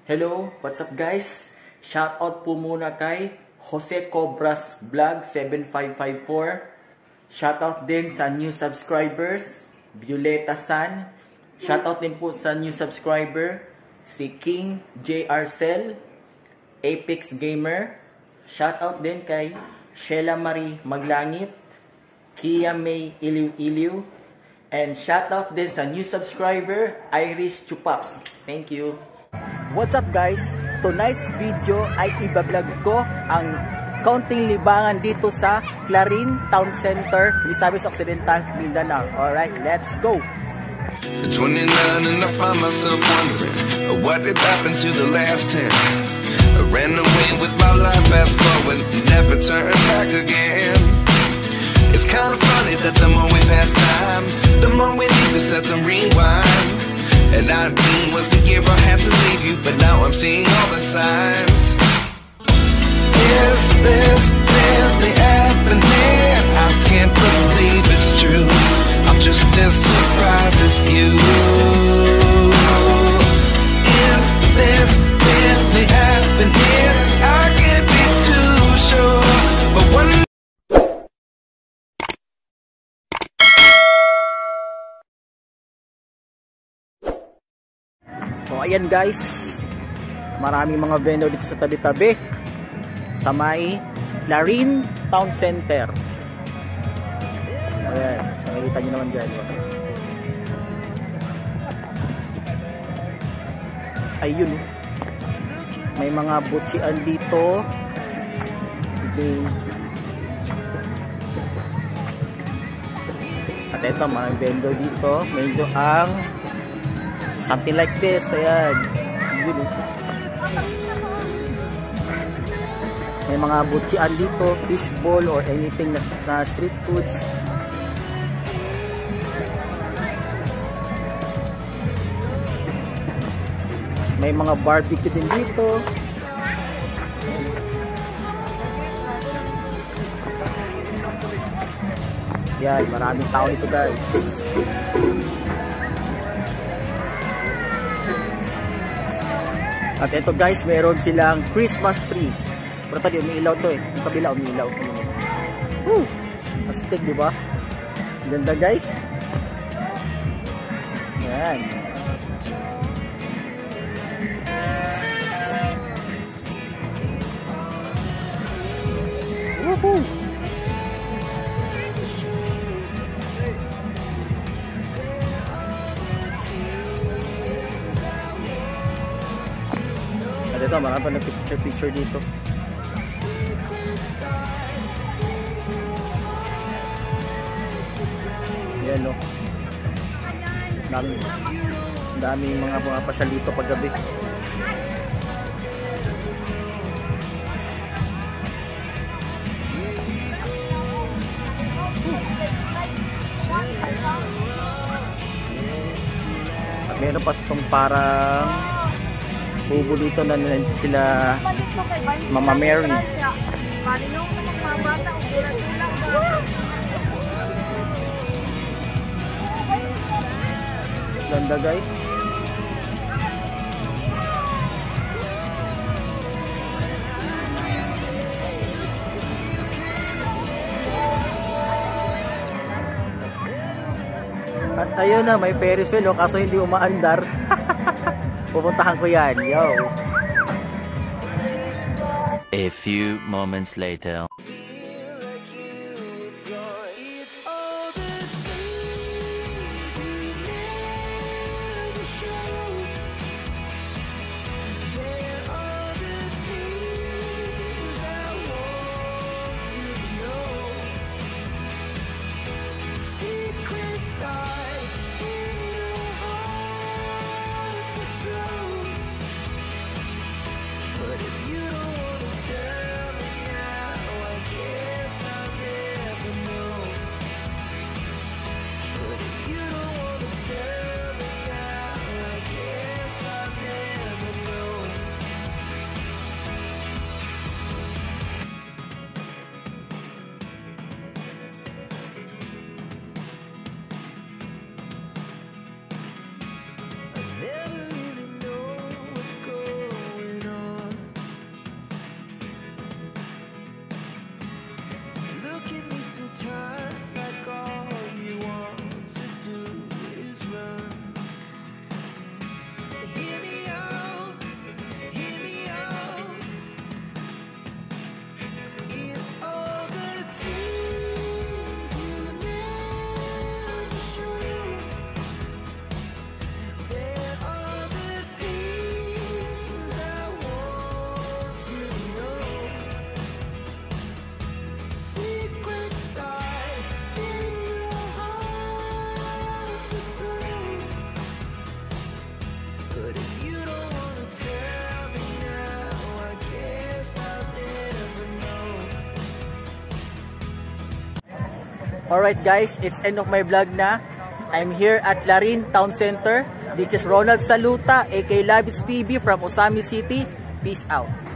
Hello, what's up guys? Shoutout po muna kay Jose Cobras Vlog 7554. Shoutout din sa new subscribers, Violeta San. Shoutout din po sa new subscriber, si King JR Cell, Apex Gamer. Shoutout din kay Sheila Marie Maglangit, Kia May Iliw-Iliw. And shoutout din sa new subscriber, Iris Chupaps. Thank you. What's up guys? Tonight's video ay ibablog ko ang kaunting libangan dito sa Clarin Town Center, Misamis Occidental, Mindanao. Alright, let's go! 29 and I find myself wondering what did happen to the last 10. I ran away with my life, fast forward, never turn back again. It's kind of funny that the more we pass time, the more we need to set them rewind. And 19 was the year I had to leave you, but now I'm seeing all the signs. Is this really happening? I can't believe it's true. I'm just as surprised as you. Is this really happening? I can't be too sure, but one. So ayan guys, maraming mga vendor dito sa tabi-tabi sa may Clarin Town Center. Ayan, nakikita nyo naman dyan. Ayun, may mga butsian dito. Okay. At ito, maraming vendor dito. Medyo ang something like this, ayan. May mga butsian dito, fishball or anything na street foods. May mga barbecue din dito. Yan, maraming tao dito guys. At ito guys, meron silang Christmas tree. Pero tadi umiilaw to eh. Yung kabila umiilaw. Woo! Astig, di ba? Ganda guys. Yan. Woohoo! Ito, marami pa nag-picture dito. Yan o. Daming mga pasyal dito paggabi. At meron pa itong parang bubo dito na sila Mama Mary. Ganda guys. At ayun na, may Ferris wheel kaso hindi umaandar. Pupuntahan ko yan, yo. A few moments later. Alright guys, it's end of my vlog na. I'm here at Larin Town Center. This is Ronald Saluta, aka Labits TV from Osami City. Peace out.